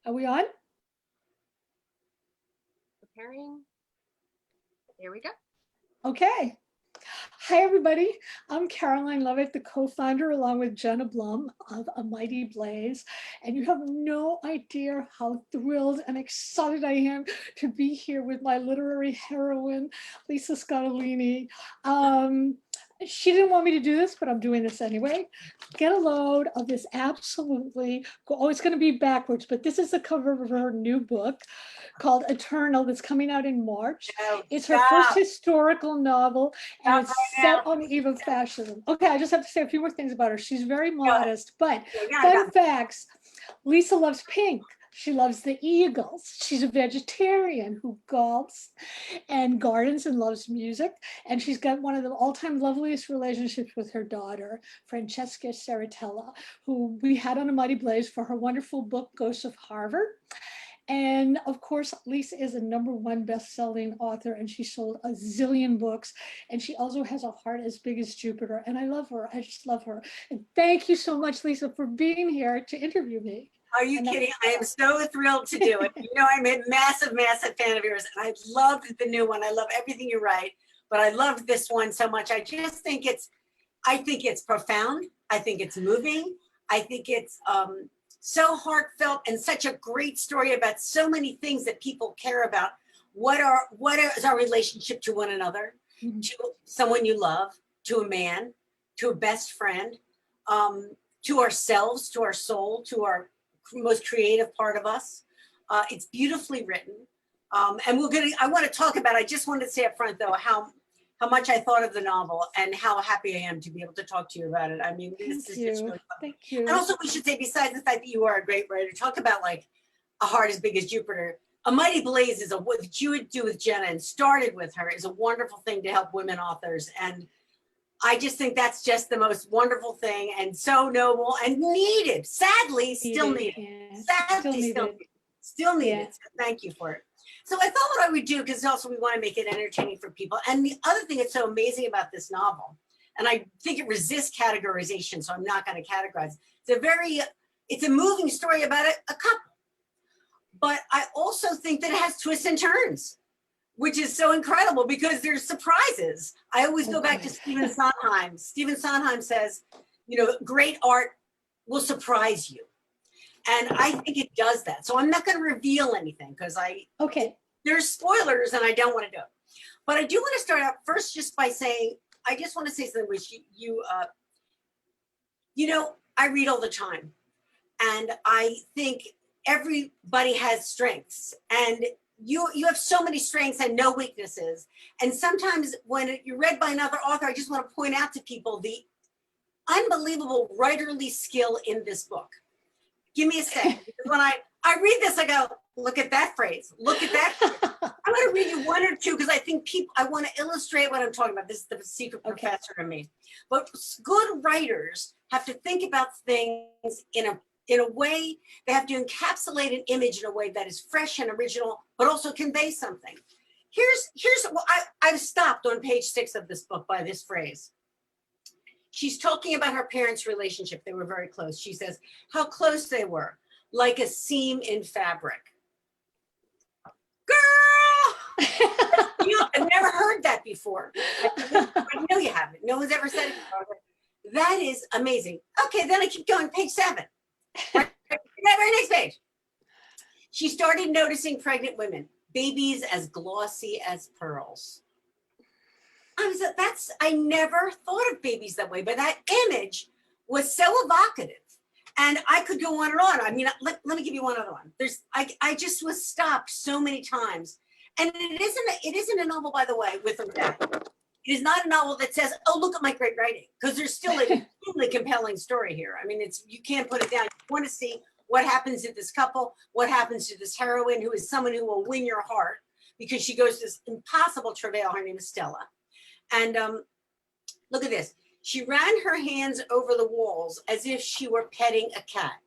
Are we on? Preparing. There we go. Okay. Hi, everybody. I'm Caroline Leavitt, the co-founder, along with Jenna Blum of A Mighty Blaze. And you have no idea how thrilled and excited I am to be here with my literary heroine, Lisa Scottoline. She didn't want me to do this, but I'm doing this anyway. Get a load of this absolutely, oh, it's going to be backwards, but this is the cover of her new book called Eternal that's coming out in March. Oh, it's her first historical novel, and it's set on the eve of fascism. Okay, I just have to say a few more things about her. She's very modest, but fun facts. Lisa loves pink. She loves the Eagles. She's a vegetarian who golfs and gardens and loves music. And she's got one of the all-time loveliest relationships with her daughter, Francesca Saratella, who we had on A Mighty Blaze for her wonderful book, Ghosts of Harvard. And of course, Lisa is a #1 best-selling author, and she sold a zillion books. And she also has a heart as big as Jupiter. And I love her. I just love her. And thank you so much, Lisa, for being here to interview me. Are you kidding? I am so thrilled to do it. You know, I'm a massive, massive fan of yours. And I loved the new one. I love everything you write, but I loved this one so much. I just think it's profound. I think it's moving. I think it's so heartfelt and such a great story about so many things that people care about. What is our relationship to one another, to someone you love, to a man, to a best friend, to ourselves, to our soul, to our most creative part of us. It's beautifully written. And I want to talk about, I just wanted to say up front though, how much I thought of the novel and how happy I am to be able to talk to you about it. I mean, this is just really fun. Thank you. And also we should say, besides the fact that you are a great writer, talk about like a heart as big as Jupiter. A Mighty Blaze is what you would do with Jenna and started with her is a wonderful thing to help women authors. And I just think that's just the most wonderful thing and so noble and needed. Sadly, still needed. Yeah. Sadly, still needed. So thank you for it. So I thought what I would do, because also we want to make it entertaining for people. And the other thing that's so amazing about this novel, and I think it resists categorization, so I'm not going to categorize. It's a moving story about a couple. But I also think that it has twists and turns, which is so incredible because there's surprises. I always go back to Stephen Sondheim. Stephen Sondheim says, you know, great art will surprise you. And I think it does that. So I'm not going to reveal anything because there's spoilers and I don't want to do it. But I do want to start out first just by saying, I just want to say something which you know, I read all the time. And I think everybody has strengths. And you have so many strengths and no weaknesses. And sometimes when you're read by another author, I just want to point out to people the unbelievable writerly skill in this book. Give me a second. Because when I read this, I go, look at that phrase. Look at that phrase. I'm going to read you one or two because I think I want to illustrate what I'm talking about. This is the secret professor to me. But good writers have to think about things in a way, they have to encapsulate an image in a way that is fresh and original, but also convey something. I've stopped on page 6 of this book by this phrase. She's talking about her parents' relationship. They were very close. She says how close they were, like a seam in fabric. Girl! I've never heard that before. I know you haven't. No one's ever said it before. That is amazing. Okay, then I keep going, page 7. Right next page. She started noticing pregnant women, babies as glossy as pearls. I never thought of babies that way, but that image was so evocative. And I could go on and on. I mean, let me give you one other one. I just was stopped so many times. And it isn't a novel, by the way, with or without. It is not a novel that says, oh, look at my great writing, because there's still an extremely compelling story here. I mean, you can't put it down. You want to see what happens to this couple, what happens to this heroine, who is someone who will win your heart because she goes to this impossible travail. Her name is Stella. And look at this. She ran her hands over the walls as if she were petting a cat.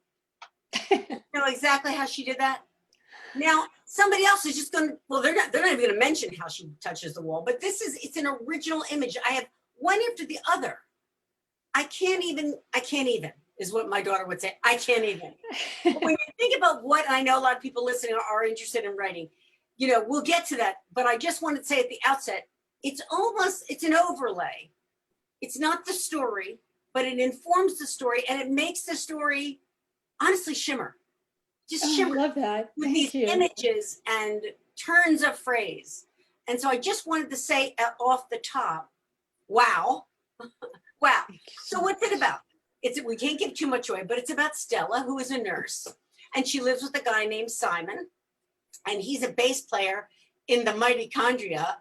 You know exactly how she did that? Now, somebody else is just going to, well, they're not even going to mention how she touches the wall, but it's an original image. I have one after the other. I can't even. is what my daughter would say. I can't even. But when you think about what, I know a lot of people listening are interested in writing, you know, we'll get to that. But I just want to say at the outset, it's an overlay. It's not the story, but it informs the story and it makes the story honestly shimmer. Just Oh, I shimmer love that. with Thank these you. images and turns of phrase. And so I just wanted to say off the top, wow. Wow. Thank you So what's it about? We can't give too much away, but it's about Stella, who is a nurse, and she lives with a guy named Simon, and he's a bass player in the Mitochondria.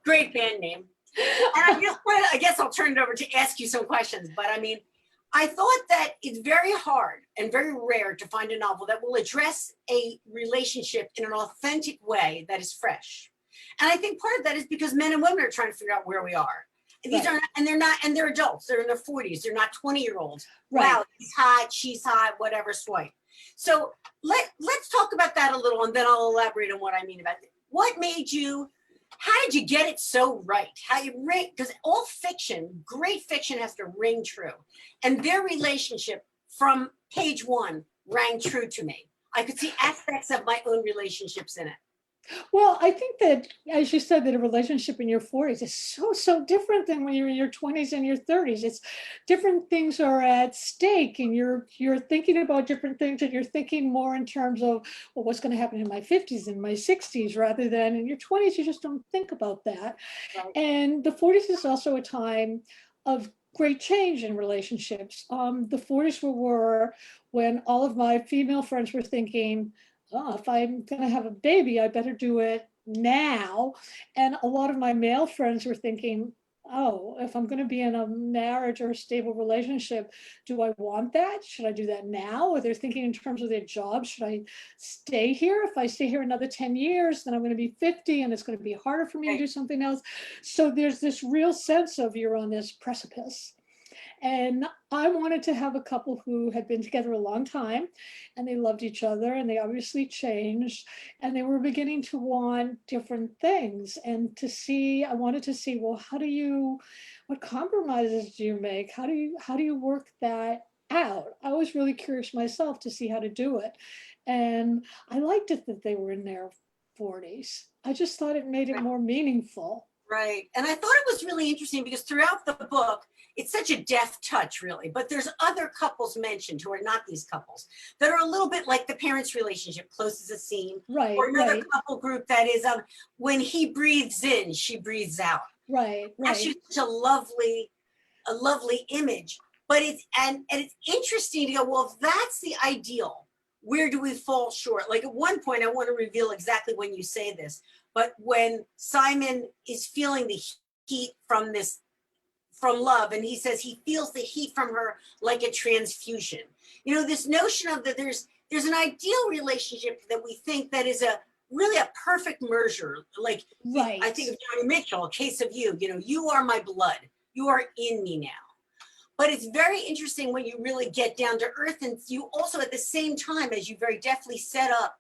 Great band name. And I guess I'll turn it over to ask you some questions, but I mean, I thought that it's very hard and very rare to find a novel that will address a relationship in an authentic way that is fresh. And I think part of that is because men and women are trying to figure out where we are. And these Right. are, and they're not, and they're adults. They're in their 40s. They're not 20-year-olds. Right. Wow, he's hot, she's hot, whatever, swipe. So let's talk about that a little, and then I'll elaborate on what I mean about it. What made you? How did you get it so right? How you ring? Because all fiction, great fiction, has to ring true, and their relationship from page one rang true to me. I could see aspects of my own relationships in it. Well, I think that, as you said, that a relationship in your 40s is so different than when you're in your 20s and your 30s. It's different things are at stake, and you're thinking about different things, and you're thinking more in terms of, well, what's going to happen in my 50s and my 60s, rather than in your 20s. You just don't think about that. Right. And the 40s is also a time of great change in relationships. The 40s were when all of my female friends were thinking, oh, if I'm going to have a baby, I better do it now. And a lot of my male friends were thinking, oh, if I'm going to be in a marriage or a stable relationship, do I want that? Should I do that now? Or they're thinking in terms of their job. Should I stay here? If I stay here another 10 years, then I'm going to be 50 and it's going to be harder for me to do something else. So there's this real sense of you're on this precipice. And I wanted to have a couple who had been together a long time, and they loved each other, and they obviously changed, and they were beginning to want different things. And I wanted to see, well, what compromises do you make? How do you work that out? I was really curious myself to see how to do it. And I liked it that they were in their 40s. I just thought it made it more meaningful. Right. And I thought it was really interesting because throughout the book, it's such a deft touch, really. But there's other couples mentioned who are not these couples that are a little bit like the parents' relationship, close as a seam. Right. Or another Right. couple group that is when he breathes in, she breathes out. Right. That's Right. just a lovely image. But it's interesting to go, well, if that's the ideal, where do we fall short? Like at one point, I want to reveal exactly when you say this, but when Simon is feeling the heat from love, and he says he feels the heat from her like a transfusion. You know, this notion of that there's an ideal relationship that we think that is really a perfect merger. Like, Right. I think of Joni Mitchell, a case of you know, you are my blood, you are in me now. But it's very interesting when you really get down to earth, and you also at the same time, as you very deftly set up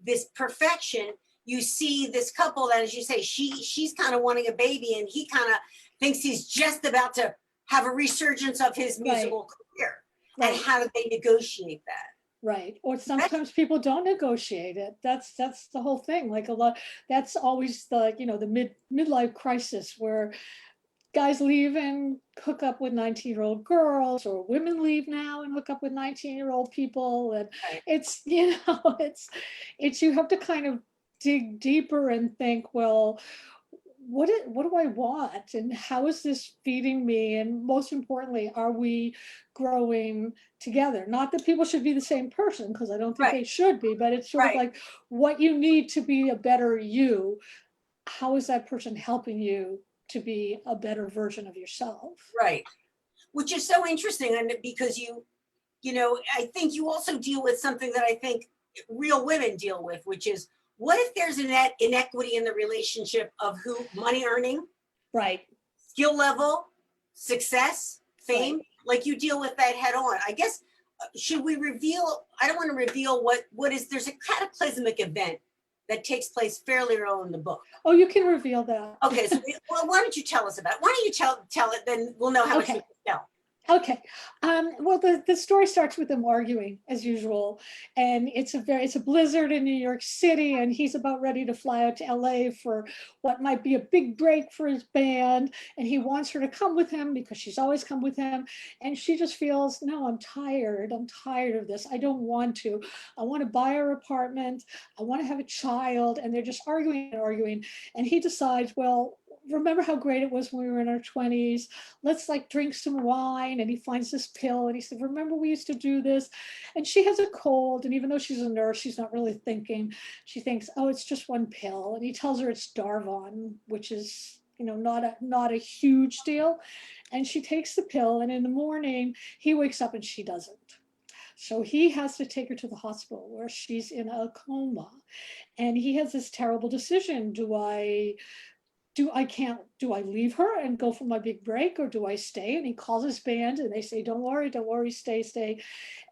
this perfection, you see this couple that, as you say, she's kind of wanting a baby, and he kind of thinks he's just about to have a resurgence of his musical career. Right. And how do they negotiate that? Right. Or sometimes people don't negotiate it. That's the whole thing. Like that's always the midlife crisis where guys leave and hook up with 19-year-old girls, or women leave now and hook up with 19-year-old people. And Right. it's you have to kind of dig deeper and think, well, what do I want, and how is this feeding me, and most importantly, are we growing together? Not that people should be the same person, because I don't think they should be, but it's sort of like what you need to be a better you. How is that person helping you to be a better version of yourself? Right. Which is so interesting, and because you know, I think you also deal with something that I think real women deal with, which is, what if there's an inequity in the relationship of money earning, Right, skill level, success, fame? Right. Like, you deal with that head on. I guess, should we reveal? I don't want to reveal what is. There's a cataclysmic event that takes place fairly early in the book. Oh, you can reveal that. Okay, so well, why don't you tell us about it? Why don't you tell it, then we'll know how much we can tell. Okay. Well, the story starts with them arguing as usual, and it's a blizzard in New York City, and he's about ready to fly out to LA for what might be a big break for his band, and he wants her to come with him because she's always come with him, and she just feels, no, I'm tired. I'm tired of this. I don't want to. I want to buy her apartment. I want to have a child, and they're just arguing and arguing, and he decides, well, remember how great it was when we were in our 20s? Let's like drink some wine. And he finds this pill and he said, remember we used to do this? And she has a cold. And even though she's a nurse, she's not really thinking. She thinks, oh, it's just one pill. And he tells her it's Darvon, which is, not a huge deal. And she takes the pill. And in the morning, he wakes up and she doesn't. So he has to take her to the hospital where she's in a coma. And he has this terrible decision. Do I leave her and go for my big break, or do I stay? And he calls his band and they say, don't worry, stay.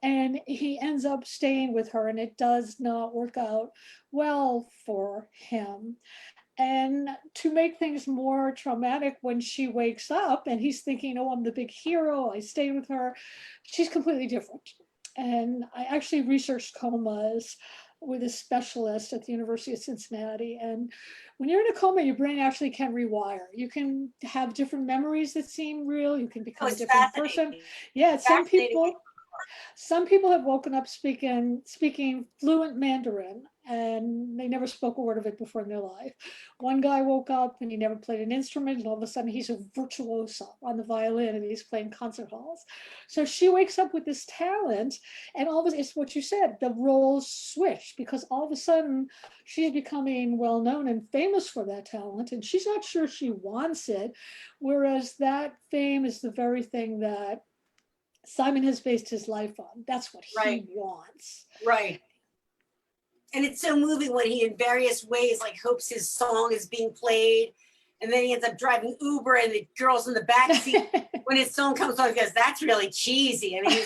And he ends up staying with her, and it does not work out well for him. And to make things more traumatic, when she wakes up and he's thinking, oh, I'm the big hero, I stayed with her, she's completely different. And I actually researched comas with a specialist at the University of Cincinnati. And when you're in a coma, your brain actually can rewire. You can have different memories that seem real. You can become a different person. Yeah, some people have woken up speaking fluent Mandarin, and they never spoke a word of it before in their life. One guy woke up and he never played an instrument, and all of a sudden he's a virtuoso on the violin and he's playing concert halls. So she wakes up with this talent, and all of it's what you said, the roles switch, because all of a sudden she's becoming well known and famous for that talent, and she's not sure she wants it, whereas that fame is the very thing that Simon has based his life on. That's what he wants. Right. And it's so moving when he, in various ways, like hopes his song is being played. And then he ends up driving Uber and the girl's in the backseat. When his song comes on, he goes, that's really cheesy. I mean,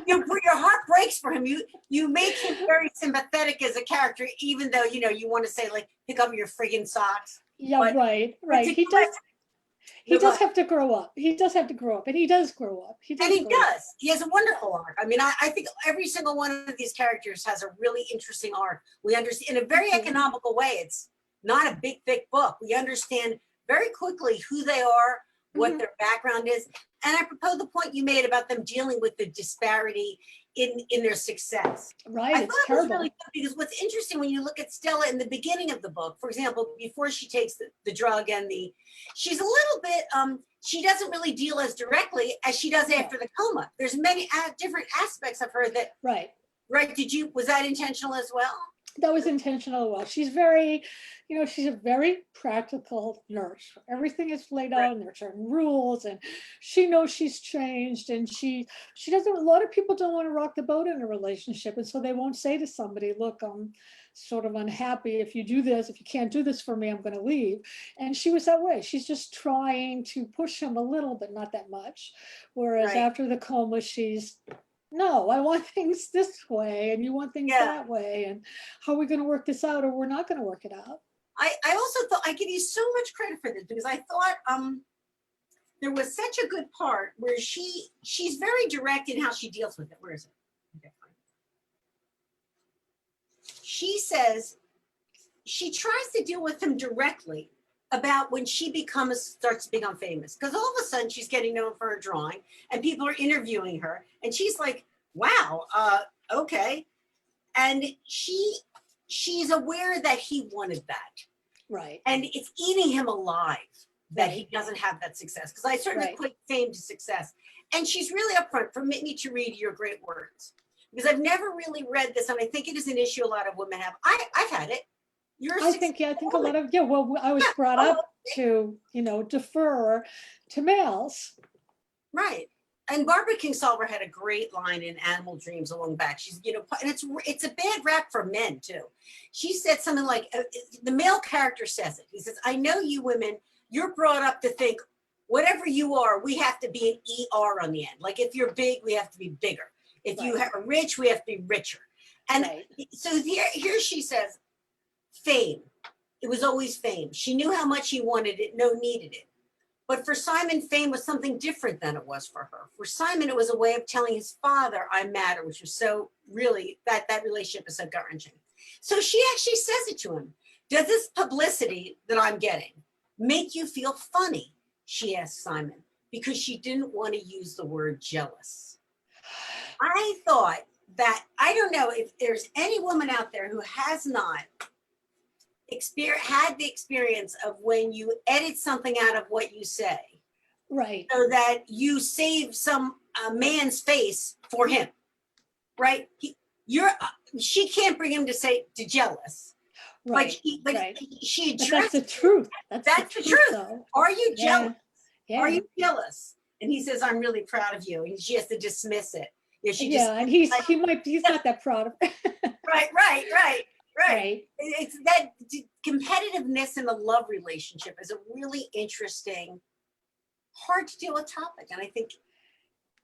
your heart breaks for him. You make him very sympathetic as a character, even though, you want to say, like, pick up your friggin' socks. Yeah, but, right. He does have to grow up. He does have to grow up, and he does grow up. He does. He has a wonderful arc. I mean, I think every single one of these characters has a really interesting arc. We understand in a very economical way. It's not a big, thick book. We understand very quickly who they are, what their background is. And I propose the point you made about them dealing with the disparity in their success. Right, I thought it was really good because what's interesting when you look at Stella in the beginning of the book, for example, before she takes the drug and she's a little bit, she doesn't really deal as directly as she does after the coma. There's many different aspects of her that, right, was that intentional as well? That was intentional. Well, she's very, she's a very practical nurse. Everything is laid out, and there are certain rules, and she knows she's changed, and she doesn't, a lot of people don't want to rock the boat in a relationship, and so they won't say to somebody, look, I'm sort of unhappy. If you can't do this for me, I'm going to leave. And she was that way. She's just trying to push him a little, but not that much. Whereas after the coma, she's, no, I want things this way, and you want things that way, and how are we going to work this out, or we're not going to work it out? I also thought, I give you so much credit for this, because I thought there was such a good part where she's very direct in how she deals with it. Where is it? Okay, fine. She says she tries to deal with him directly about when she starts to become famous, because all of a sudden she's getting known for her drawing and people are interviewing her and she's like, wow, okay. And she's aware that he wanted that. Right. And it's eating him alive that he doesn't have that success, because I certainly equate fame to success. And she's really upfront. Permit me to read your great words, because I've never really read this, and I think it is an issue a lot of women have. I've had it. I think a lot of, well, I was brought up to, defer to males. Right. And Barbara Kingsolver had a great line in Animal Dreams a long back. She's, and it's a bad rap for men too. She said something like, the male character says it. He says, I know you women, you're brought up to think whatever you are, we have to be an ER on the end. Like if you're big, we have to be bigger. If you are rich, we have to be richer. And so here she says, fame. It was always fame. She knew how much he wanted it, needed it. But for Simon, fame was something different than it was for her. For Simon, it was a way of telling his father, I matter, which was so really, that relationship is so gut-wrenching. So she actually says it to him. Does this publicity that I'm getting make you feel funny? She asked Simon, because she didn't want to use the word jealous. I thought that, I don't know if there's any woman out there who has not had the experience of when you edit something out of what you say, Right. so that you save some man's face for him, right? She can't bring him to jealous, Right. but Right. she But addressed that's the truth. That's the truth. Though. Are you jealous? Yeah. Are you jealous? And he says, I'm really proud of you. And she has to dismiss it. Yeah, And he's not that proud of it. Right. It's that competitiveness in a love relationship is a really interesting, hard to deal with topic. And I think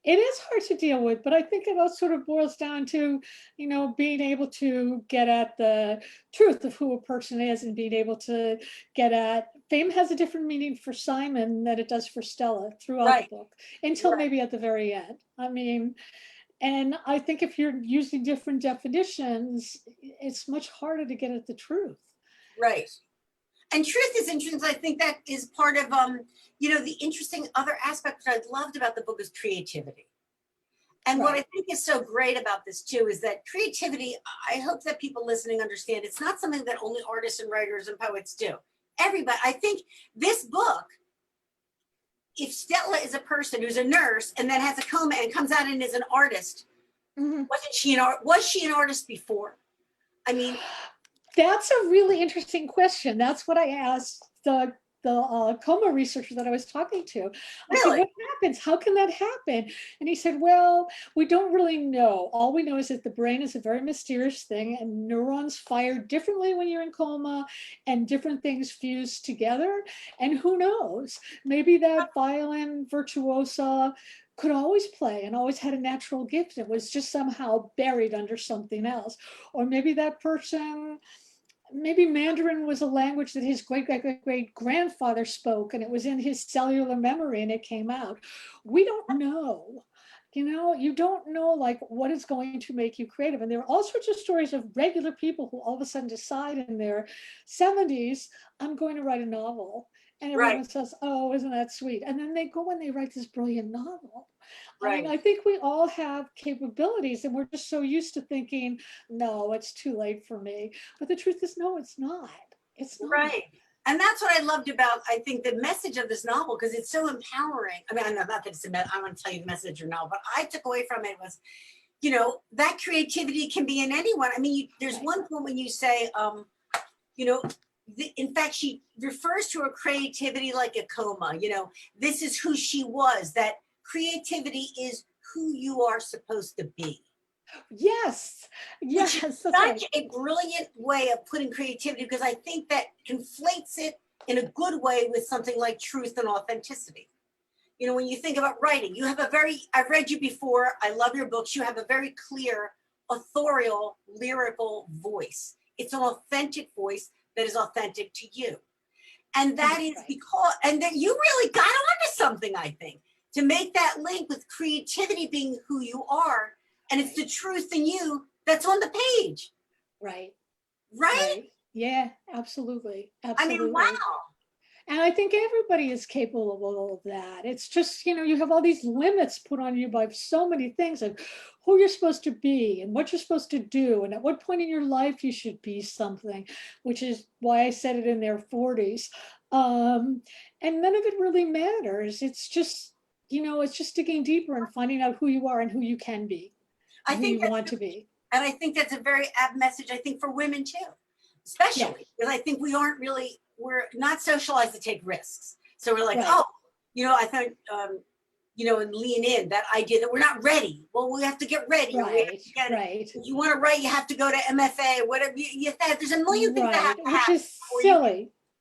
it is hard to deal with, but I think it all sort of boils down to, being able to get at the truth of who a person is and being able to get at fame has a different meaning for Simon than it does for Stella throughout the book, until maybe at the very end. I mean, and I think if you're using different definitions, it's much harder to get at the truth. Right. And truth is interesting. I think that is part of, the interesting other aspect that I loved about the book is creativity. And what I think is so great about this too is that creativity, I hope that people listening understand, it's not something that only artists and writers and poets do. Everybody, I think this book, if Stella is a person who's a nurse and then has a coma and comes out and is an artist, was she an artist before? I mean, that's a really interesting question. That's what I asked the coma researcher that I was talking to. I said, what happens? How can that happen? And he said, well, we don't really know. All we know is that the brain is a very mysterious thing, and neurons fire differently when you're in coma, and different things fuse together. And who knows? Maybe that violin virtuosa could always play and always had a natural gift. It was just somehow buried under something else. Or maybe that person, maybe Mandarin was a language that his great-great-great-grandfather spoke, and it was in his cellular memory and it came out. We don't know. You don't know like what is going to make you creative. And there are all sorts of stories of regular people who all of a sudden decide in their 70s, I'm going to write a novel. And everyone says, oh, isn't that sweet? And then they go and they write this brilliant novel. I mean, I think we all have capabilities, and we're just so used to thinking, no, it's too late for me. But the truth is, no, it's not. It's not. Right. And that's what I loved about, I think, the message of this novel, because it's so empowering. I mean, not that it's I want to tell you the message or no, but I took away from it was, that creativity can be in anyone. I mean, there's one point when you say, in fact, she refers to her creativity like a coma. This is who she was, that creativity is who you are supposed to be. Yes. Which is such a brilliant way of putting creativity, because I think that conflates it in a good way with something like truth and authenticity. When you think about writing, you have I've read you before, I love your books, you have a very clear, authorial, lyrical voice. It's an authentic voice that is authentic to you. And that is because, and then you really got onto something, I think, to make that link with creativity being who you are. And it's the truth in you that's on the page. Right. Yeah, absolutely. I mean, wow. And I think everybody is capable of that. It's just, you have all these limits put on you by so many things of who you're supposed to be and what you're supposed to do. And at what point in your life you should be something, which is why I said it in their 40s. And none of it really matters. It's just, it's just digging deeper and finding out who you are and who you can be. I think you want to be. And I think that's a very apt message, I think, for women too, especially because I think we're not socialized to take risks. So we're like, I thought, and lean in that idea that we're not ready. Well, we have to get ready. If you want to write, you have to go to MFA, whatever. There's a million things that have to happen.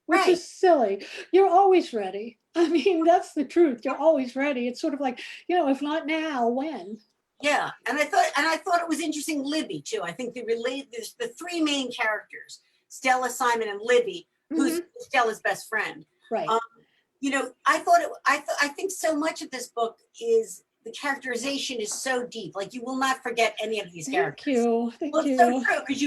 Which is silly. You're always ready. I mean, that's the truth. You're always ready. It's sort of like, if not now, when? Yeah, and I thought it was interesting, Libby too. I think there's the three main characters, Stella, Simon, and Libby, who's Stella's best friend. Right. I think so much of this book is the characterization is so deep. Like you will not forget any of these characters. Thank you. Thank Well, it's you. so true because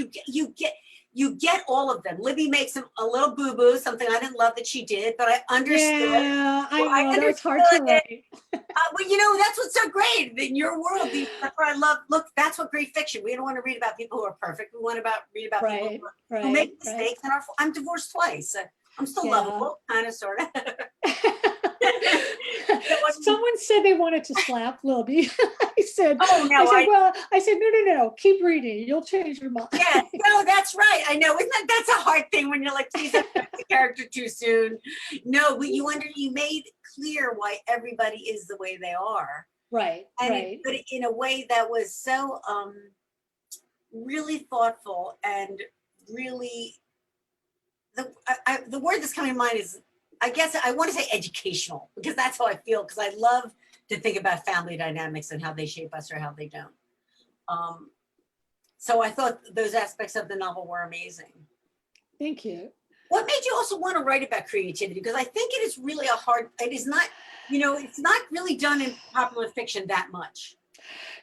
you get all of them. Libby makes a little boo boo, something I didn't love that she did, but I understood. Yeah, I Well, I know that was hard to understood it. write. Well, that's what's so great in your world. That's what I love. Look, that's what great fiction. We don't want to read about people who are perfect. We want to read about people Right, who make right, mistakes. And I'm divorced twice. I'm still Yeah. lovable, kind of, sort of. Someone said they wanted to slap Libby. I said, Oh, no, I said, no, keep reading. You'll change your mind. Yeah, no, that's right. I know. That's a hard thing when you're like, please, I forgot the character too soon. No, but you made clear why everybody is the way they are. Right, And right. but in a way that was so really thoughtful and really the word that's coming to mind is, I guess I want to say educational, because that's how I feel, because I love to think about family dynamics and how they shape us or how they don't. So I thought those aspects of the novel were amazing. Thank you. What made you also want to write about creativity? Because I think it is really it is not, it's not really done in popular fiction that much.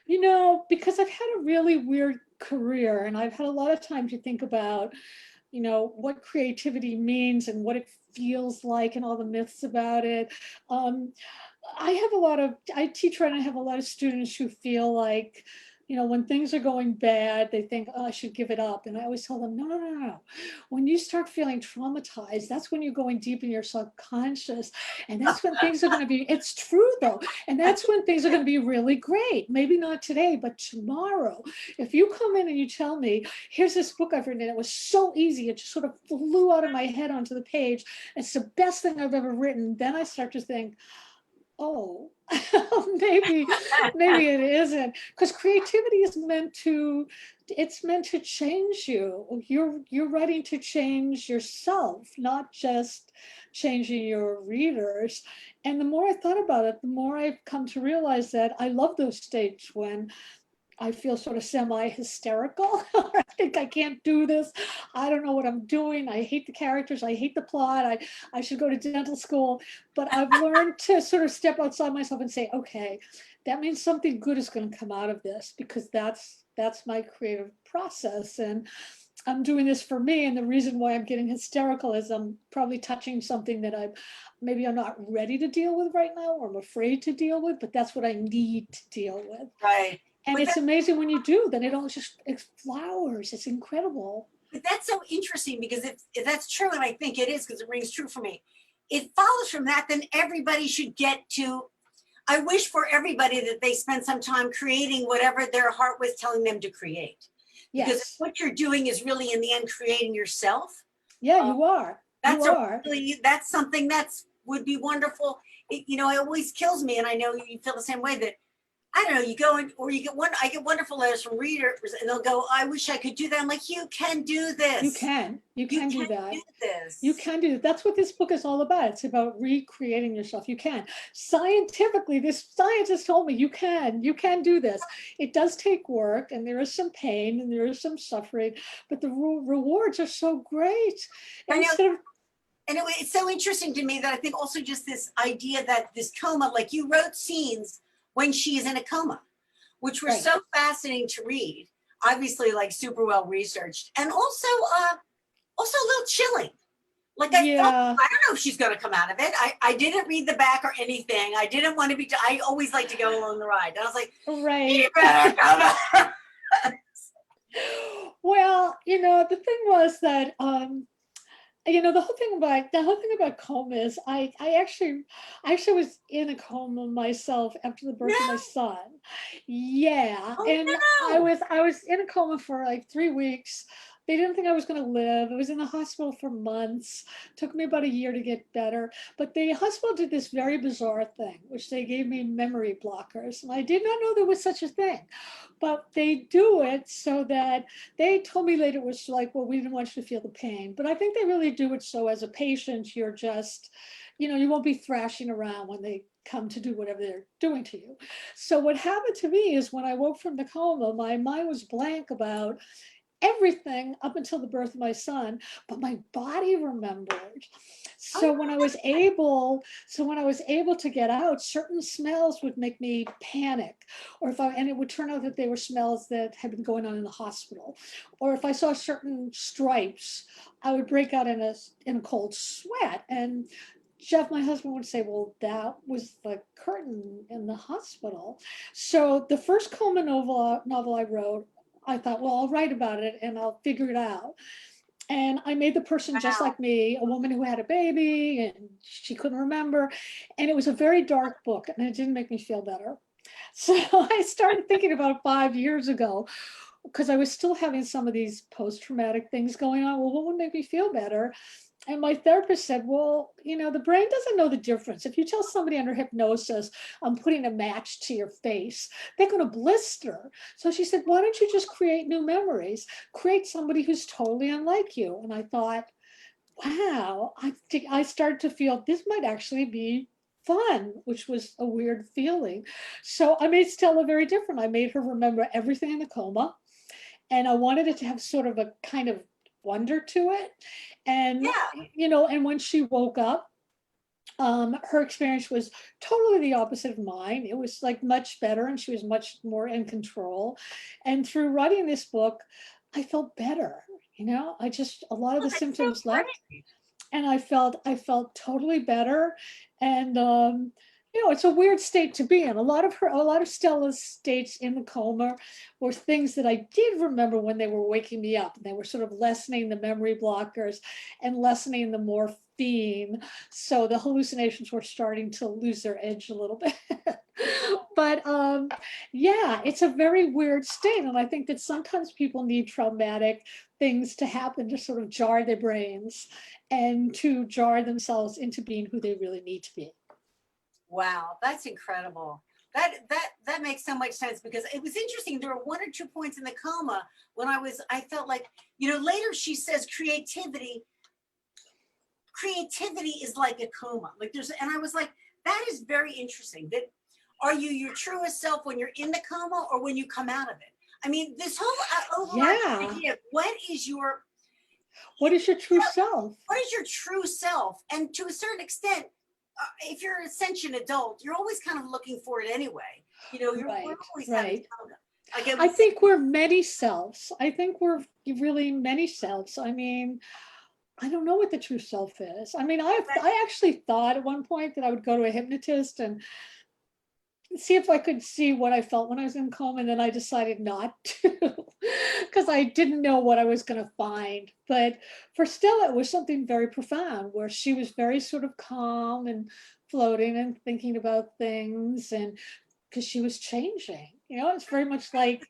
Because I've had a really weird career and I've had a lot of time to think about, what creativity means and what it feels like and all the myths about it. I teach and I have a lot of students who feel like, when things are going bad, they think, oh, I should give it up. And I always tell them, no. When you start feeling traumatized, that's when you're going deep in your subconscious. And that's when things are going to be, it's true though. And that's when things are going to be really great. Maybe not today, but tomorrow. If you come in and you tell me, here's this book I've written, and it was so easy, it just sort of flew out of my head onto the page. It's the best thing I've ever written. Then I start to think, oh, maybe it isn't, because creativity is meant to change you. You're writing to change yourself, not just changing your readers. And the more I thought about it, the more I've come to realize that I love those stages when I feel sort of semi-hysterical. I think I can't do this. I don't know what I'm doing. I hate the characters. I hate the plot. I should go to dental school. But I've learned to sort of step outside myself and say, okay, that means something good is going to come out of this, because that's my creative process. And I'm doing this for me. And the reason why I'm getting hysterical is I'm probably touching something that I'm not ready to deal with right now, or I'm afraid to deal with, but that's what I need to deal with. Right. And it's amazing when you do, then it flowers. It's incredible. But that's so interesting, because if that's true, and I think it is, because it rings true for me, it follows from that, then everybody should get to, I wish for everybody that they spend some time creating whatever their heart was telling them to create. Because Yes. what you're doing is really, in the end, creating yourself. Yeah, you are. That's something would be wonderful. It always kills me, and I know you feel the same way, that I don't know, you go in, or I get wonderful letters from readers, and they'll go, I wish I could do that. I'm like, you can do this. You can do that. Do this. You can do that. That's what this book is all about. It's about recreating yourself. You can. Scientifically, this scientist told me you can do this. It does take work, and there is some pain, and there is some suffering, but the rewards are so great. And it's so interesting to me that I think also just this idea that this coma, like you wrote scenes when she's in a coma, which were so fascinating to read, obviously like super well researched, and also a little chilling. Like I don't know if she's going to come out of it. I didn't read the back or anything. I didn't want to be, I always like to go along the ride. And I was like, you better come out. Well, the thing was that, the whole thing about coma is I actually was in a coma myself after the birth of my son. Yeah. Oh, and no. I was in a coma for like 3 weeks. They didn't think I was going to live. I was in the hospital for months. It took me about a year to get better. But the hospital did this very bizarre thing, which they gave me memory blockers. And I did not know there was such a thing. But they do it so that they told me later it was like, well, we didn't want you to feel the pain. But I think they really do it so as a patient, you're just, you won't be thrashing around when they come to do whatever they're doing to you. So what happened to me is when I woke from the coma, my mind was blank about everything up until the birth of my son, but my body remembered. So when I was able, to get out, certain smells would make me panic, and it would turn out that they were smells that had been going on in the hospital. Or if I saw certain stripes, I would break out in a cold sweat. And Jeff, my husband, would say, well, that was the curtain in the hospital. So the first coma novel I wrote, I thought, well, I'll write about it and I'll figure it out. And I made the person just like me, a woman who had a baby and she couldn't remember. And it was a very dark book and it didn't make me feel better. So I started thinking about 5 years ago, because I was still having some of these post-traumatic things going on. Well, what would make me feel better? And my therapist said, well, the brain doesn't know the difference. If you tell somebody under hypnosis, I'm putting a match to your face, they're going to blister. So she said, why don't you just create new memories? Create somebody who's totally unlike you. And I thought, wow, I started to feel this might actually be fun, which was a weird feeling. So I made Stella very different. I made her remember everything in the coma. And I wanted it to have sort of a kind of wonder to it. And, and when she woke up, her experience was totally the opposite of mine. It was like much better and she was much more in control. And through writing this book, I felt better. A lot of the symptoms left and I felt totally better. And, it's a weird state to be in. A lot of Stella's states in the coma were things that I did remember when they were waking me up. They were sort of lessening the memory blockers and lessening the morphine. So the hallucinations were starting to lose their edge a little bit. But it's a very weird state. And I think that sometimes people need traumatic things to happen to sort of jar their brains and to jar themselves into being who they really need to be. Wow, that's incredible. That makes so much sense, because it was interesting. There were 1 or 2 points in the coma when I felt like, later she says creativity is like a coma. And I was like, that is very interesting. That are you your truest self when you're in the coma or when you come out of it? I mean, this whole overall idea, what is your true self? What is your true self? And to a certain extent, if you're an ascension adult, you're always kind of looking for it anyway. We're always having I think we're many selves. I think we're really many selves. I mean, I don't know what the true self is. I mean, I actually thought at one point that I would go to a hypnotist and see if I could see what I felt when I was in coma, and then I decided not to because I didn't know what I was going to find. But for Stella, it was something very profound where she was very sort of calm and floating and thinking about things, and because she was changing. It's very much like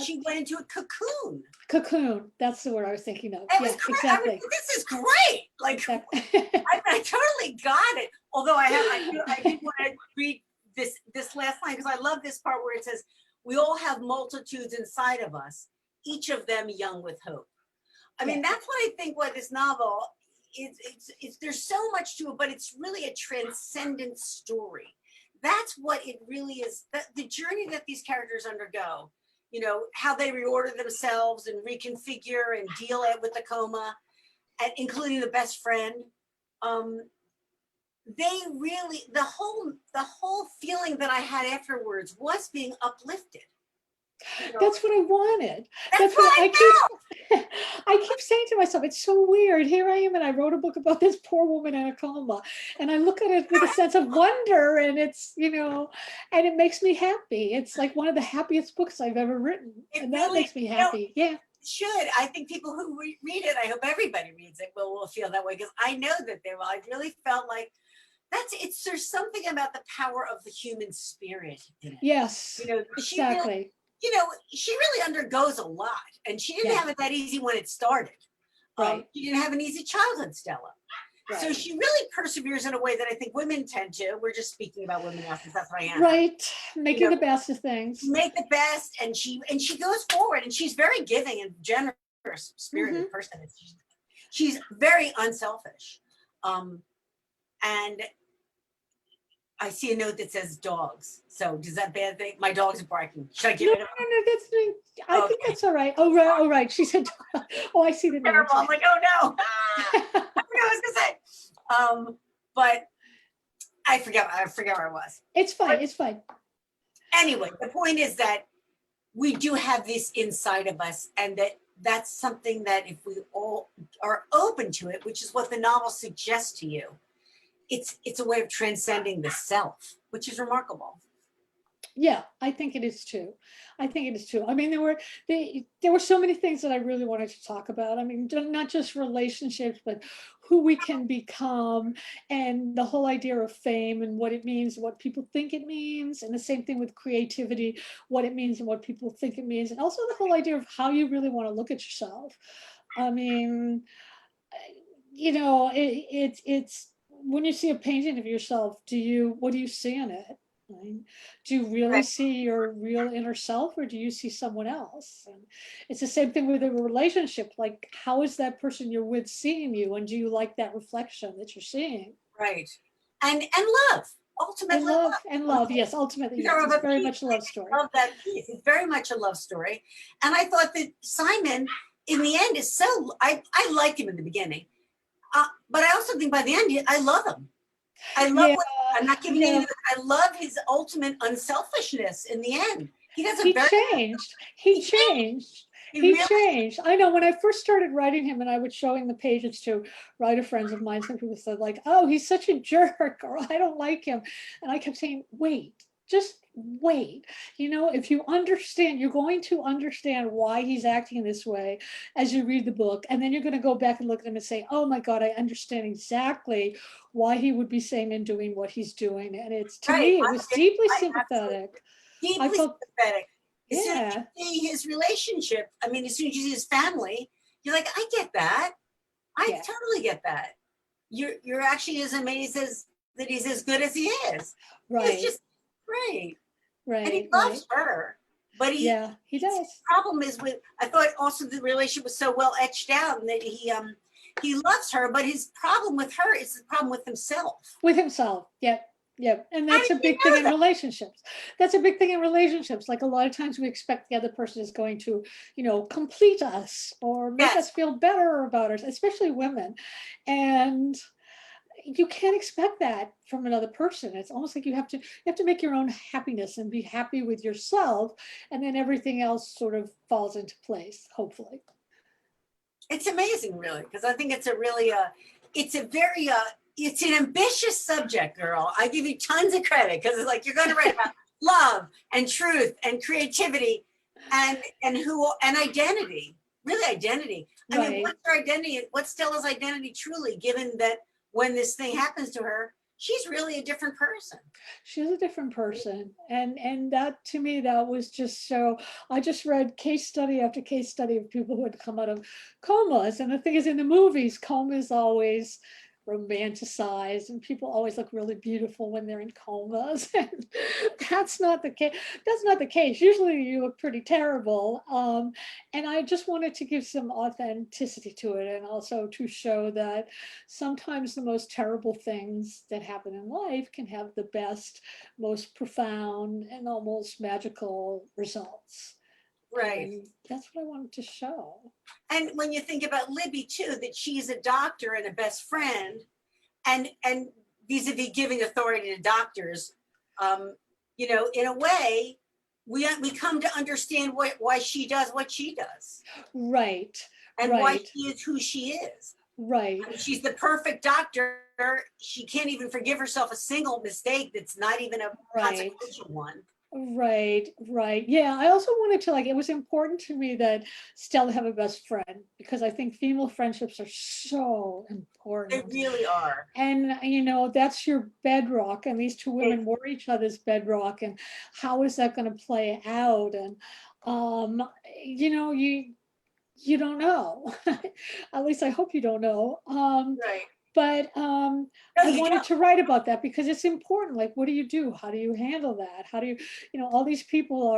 she went into a cocoon. Cocoon, that's the word I was thinking of. It was great. Exactly. I mean, this is great. Like, exactly. I totally got it. Although I did want to read this last line, because I love this part where it says, we all have multitudes inside of us, each of them young with hope. I mean, that's what I think what this novel is. There's so much to it, but it's really a transcendent story. That's what it really is. The journey that these characters undergo, how they reorder themselves and reconfigure and deal with the coma, and including the best friend. They really, the whole feeling that I had afterwards was being uplifted. That's what I wanted. That's what I felt. I keep saying to myself, it's so weird. Here I am, and I wrote a book about this poor woman in a coma, and I look at it with a sense of wonder, and it's, and it makes me happy. It's like one of the happiest books I've ever written, and that makes me happy. Should. I think people who read it, I hope everybody reads it will feel that way, because I know that they will. I really felt like there's something about the power of the human spirit in it. Yes, exactly. She really undergoes a lot, and she didn't have it that easy when it started. Right. She didn't have an easy childhood, Stella. Right. So she really perseveres in a way that I think women tend to. We're just speaking about women now, since that's what I am. Right. Making the best of things. Make the best, and she goes forward, and she's very giving and generous, spirited person. She's very unselfish. And I see a note that says dogs. So does that bad thing? My dog's barking. Should I give No, it no, up? no, I think Okay. that's all right. Oh, right, oh, right. She said, oh, I see the note. Terrible. I'm like, oh no. I forgot what I was gonna say. But I forget where I was. It's fine, it's fine. Anyway, the point is that we do have this inside of us, and that's something that if we all are open to it, which is what the novel suggests to you, it's a way of transcending the self, which is remarkable. Yeah, I think it is too. I think it is too. I mean, there were so many things that I really wanted to talk about. I mean, not just relationships, but who we can become, and the whole idea of fame and what it means, what people think it means, and the same thing with creativity, what it means and what people think it means, and also the whole idea of how you really want to look at yourself. I mean, you know, it's when you see a painting of yourself, what do you see in it? Right? Do you really Right. see your real inner self, or do you see someone else? And it's the same thing with a relationship. Like, how is that person you're with seeing you, and do you like that reflection that you're seeing? Right. And love. Ultimately love. And love. Yes, ultimately, yes. Hero of It's a very piece. much a love story. I love that piece. It's very much a love story. And I thought that Simon, in the end, is so, I liked him in the beginning. But I also think by the end, I love him. I love Yeah, what, I'm not giving yeah. you, I love his ultimate unselfishness in the end. He does a He very, changed. He changed. he He really, changed. I know when I first started writing him and I would showing the pages to writer friends of mine, some people said like, oh, he's such a jerk, or I don't like him. And I kept saying, wait, just wait. You know, if you understand, you're going to understand why he's acting this way as you read the book. And then you're going to go back and look at him and say, oh my God, I understand exactly why he would be saying and doing what he's doing. And it's, to right. me, it was deeply I sympathetic. I deeply felt, sympathetic. As soon as yeah. you see his relationship, I mean, as soon as you see his family, you're like, I get that. I Yeah. totally get that. You're actually as amazed as that he's as good as he is. Right. He's just great. And he Right, loves right. her. But Yeah, he his does. problem is with, I thought also the relationship was so well etched out, and that he loves her, but his problem with her is the problem with himself. With himself. Yep. Yep. And How that's did a you big thing know in that? relationships. That's a big thing in relationships. Like, a lot of times we expect the other person is going to, you know, complete us or make us Yes, feel better about us, especially women. And you can't expect that from another person. It's almost like you have to make your own happiness and be happy with yourself, and then everything else sort of falls into place, hopefully. it's amazing, really, because I think it's a really it's a very it's an ambitious subject, girl. I give you tons of credit because it's like you're going to write about love and truth and creativity and who and identity, really identity. I mean, Right. what's her identity? What's Stella's identity truly, given that when this thing happens to her, she's really a different person. She's a different person. And that, to me, that was just so, I just read case study after case study of people who had come out of comas. And the thing is, in the movies, coma is always romanticized, and people always look really beautiful when they're in comas. And that's not the case. That's not the case. Usually you look pretty terrible. And I just wanted to give some authenticity to it, and also to show that sometimes the most terrible things that happen in life can have the best, most profound, and almost magical results. Right. And that's what I wanted to show. And when you think about Libby too, that she's a doctor and a best friend, and vis-a-vis giving authority to doctors, you know, in a way, we come to understand why she does what she does, Right, and why right, she is who she is. right. I mean, she's the perfect doctor. She can't even forgive herself a single mistake that's not even a Right. consequential one. Right, right. Yeah, I also wanted to, like, it was important to me that Stella have a best friend, because I think female friendships are so They important. really are. And, you know, that's your bedrock. And these two women were each other's bedrock. And how is that going to play out? And, you know, you don't know. At least I hope you don't know. Right. But No, I you wanted don't. to write about that because it's important. Like, what do you do? How do you handle that? How do you, you know, all these people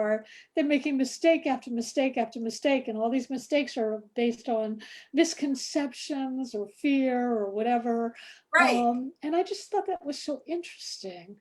they're making mistake after mistake after mistake, and all these mistakes are based on misconceptions or fear or whatever. Right. And I just thought that was so interesting.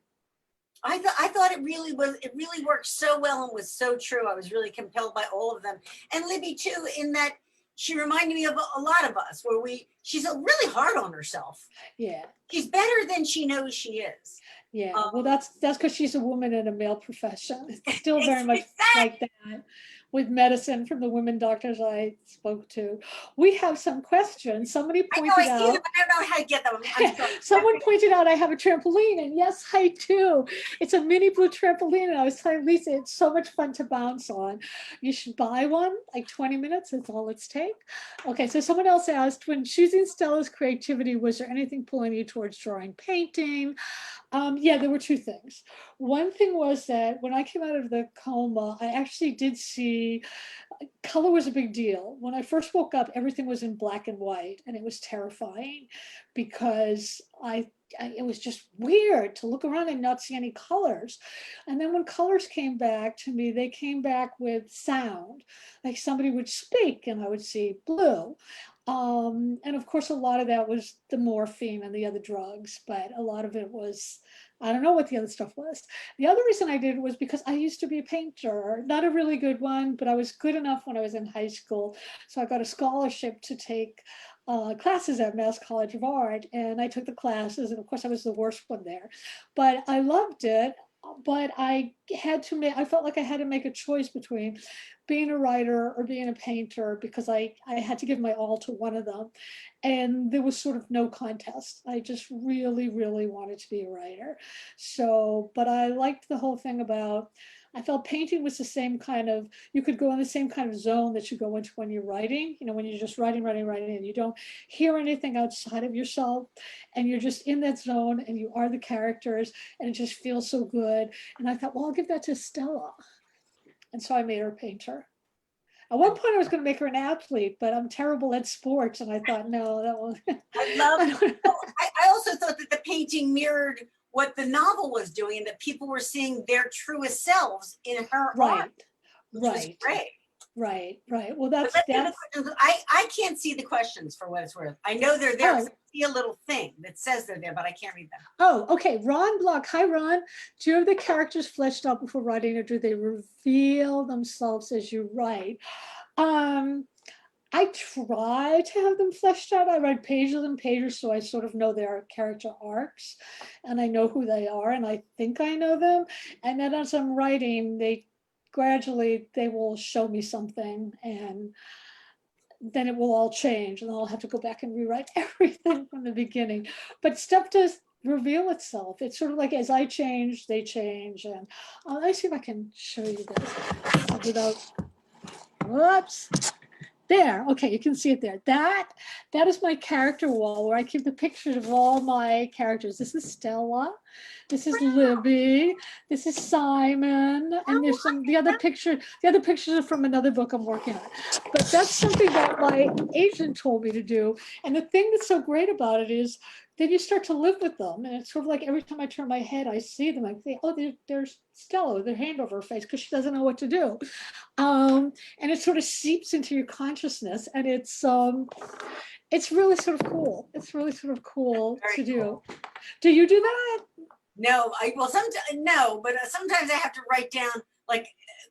I thought it really worked so well and was so true. I was really compelled by all of them. And Libby too, in that she reminded me of a lot of us where she's really hard on herself. Yeah. She's better than she knows she is. Yeah. Well, that's because she's a woman in a male profession. It's still very much like that with medicine from the women doctors I spoke to. We have some questions. Somebody pointed I see out. them, but I don't know how to get them. I'm sorry. Someone pointed out I have a trampoline, and yes, I do. It's a mini blue trampoline, and I was telling Lisa, it's so much fun to bounce on. You should buy one, like 20 minutes, that's all it's take. Okay, so someone else asked, when choosing Stella's creativity, was there anything pulling you towards drawing, painting? Yeah, there were two things. One thing was that when I came out of the coma, I actually did see color was a big deal. When I first woke up, everything was in black and white, and it was terrifying because it was just weird to look around and not see any colors. And then when colors came back to me, they came back with sound, like somebody would speak and I would see blue. And of course, a lot of that was the morphine and the other drugs, but a lot of it was, I don't know what the other stuff was. The other reason I did it was because I used to be a painter, not a really good one, but I was good enough when I was in high school. So I got a scholarship to take classes at Mass College of Art, and I took the classes, and of course I was the worst one there, but I loved it. But I felt like I had to make a choice between being a writer or being a painter, because I had to give my all to one of them. And there was sort of no contest. I just really, really wanted to be a writer. So, but I liked the whole thing about, I felt painting was the same kind of, you could go in the same kind of zone that you go into when you're writing, when you're just writing, and you don't hear anything outside of yourself, and you're just in that zone and you are the characters, and it just feels so good. And I thought, well, I'll give that to Stella. And so I made her a painter. At one point I was going to make her an athlete, but I'm terrible at sports. And I thought, no, that one. I also thought that the painting mirrored what the novel was doing, and that people were seeing their truest selves in her art. Which was great. Right. Well, that's. I can't see the questions for what it's worth. I know they're there. I see a little thing that says they're there, but I can't read them. Oh, okay. Ron Block. Hi, Ron. Do you have the characters fleshed out before writing, or do they reveal themselves as you write? I try to have them fleshed out. I write pages and pages, so I sort of know their character arcs, and I know who they are, and I think I know them. And then as I'm writing, gradually they will show me something, and then it will all change, and I'll have to go back and rewrite everything from the beginning. But stuff does reveal itself. It's sort of like as I change, they change. And let's see if I can show you this without, whoops. There, okay, you can see it there. That is my character wall where I keep the pictures of all my characters. This is Stella, this is Libby, this is Simon, and there's the other pictures are from another book I'm working on. But that's something that my agent told me to do. And the thing that's so great about it is then you start to live with them. And it's sort of like every time I turn my head, I see them. I think, oh, there's Stella with her hand over her face because she doesn't know what to do. And it sort of seeps into your consciousness, and it's really sort of cool. It's really sort of cool to do. Cool. Do you do that? No, but sometimes I have to write down, like,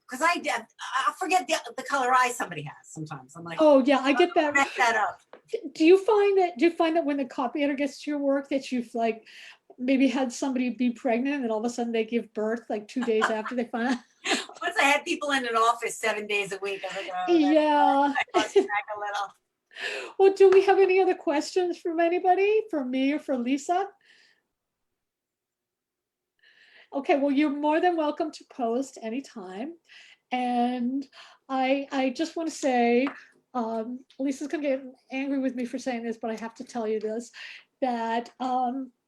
because I'll forget the color eye somebody has sometimes. I'm like, oh yeah, I get that. Mess that up. Do you find that when the copy editor gets to your work that you've like maybe had somebody be pregnant and all of a sudden they give birth like 2 days after they find out? Once I had people in an office 7 days a week, I was like, oh, yeah. I lost track a little. Well, do we have any other questions from anybody, from me or for Lisa? Okay, well, you're more than welcome to post anytime. And I just want to say, Lisa's going to get angry with me for saying this, but I have to tell you this, that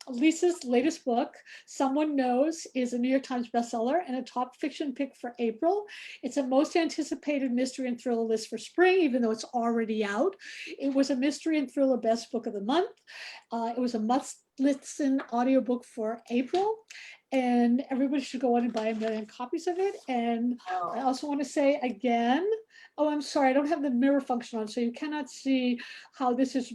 Lisa's latest book, Someone Knows, is a New York Times bestseller and a top fiction pick for April. It's a most anticipated mystery and thriller list for spring, even though it's already out. It was a mystery and thriller best book of the month. It was a must-listen audiobook for April. And everybody should go on and buy 1 million copies of it. And I also want to say again, oh, I'm sorry, I don't have the mirror function on, so you cannot see how this is,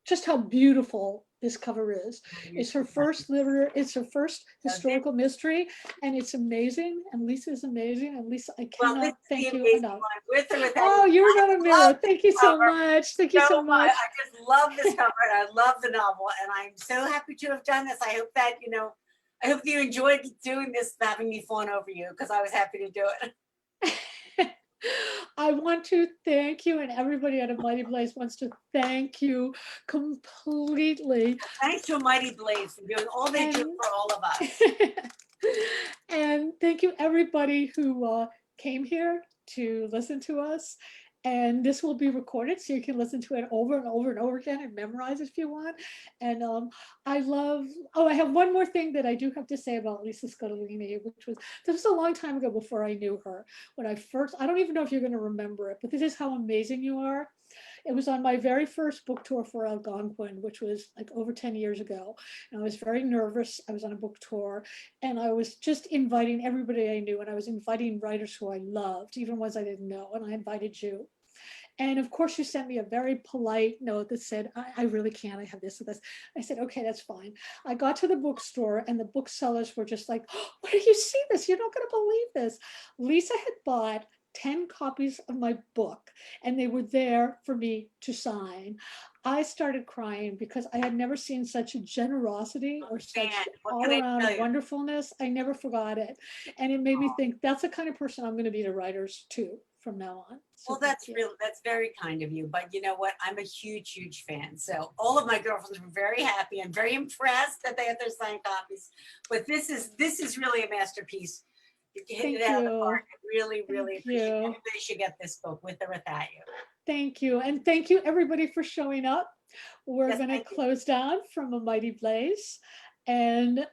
just how beautiful this cover is. It's her first literary, it's her first historical mystery, and it's amazing. And Lisa is amazing. And Lisa, I Well, this cannot is the thank you amazing enough. one, with or without Oh, you. you're not a mirror. love Thank you so cover much. Thank you so much. I just love this cover and I love the novel, and I'm so happy to have done this. I hope that, I hope you enjoyed doing this, having me fawn over you, because I was happy to do it. I want to thank you, and everybody at A Mighty Blaze wants to thank you completely. Thanks to A Mighty Blaze for doing all they do for all of us. And thank you everybody who came here to listen to us. And this will be recorded, so you can listen to it over and over and over again and memorize it if you want. And I have one more thing that I do have to say about Lisa Scottoline, this was a long time ago before I knew her. When I don't even know if you're going to remember it, but this is how amazing you are. It was on my very first book tour for Algonquin, which was like over 10 years ago. And I was very nervous. I was on a book tour and I was just inviting everybody I knew. And I was inviting writers who I loved, even ones I didn't know. And I invited you. And of course, you sent me a very polite note that said, I really can't, I have this and this. I said, okay, that's fine. I got to the bookstore and the booksellers were just like, oh, where do you see this? You're not going to believe this. Lisa had bought 10 copies of my book and they were there for me to sign. I started crying because I had never seen such a generosity or such all around wonderfulness. I never forgot it. And it made me think that's the kind of person I'm going to be to writers too from now on. So well, that's very kind of you. But you know what? I'm a huge fan. So all of my girlfriends were very happy and very impressed that they had their signed copies. But this is really a masterpiece. You hit it out of the park. I really appreciate it. Everybody should get this book, with or without you. Thank you. And thank you everybody for showing up. We're going to close down from A Mighty Blaze. And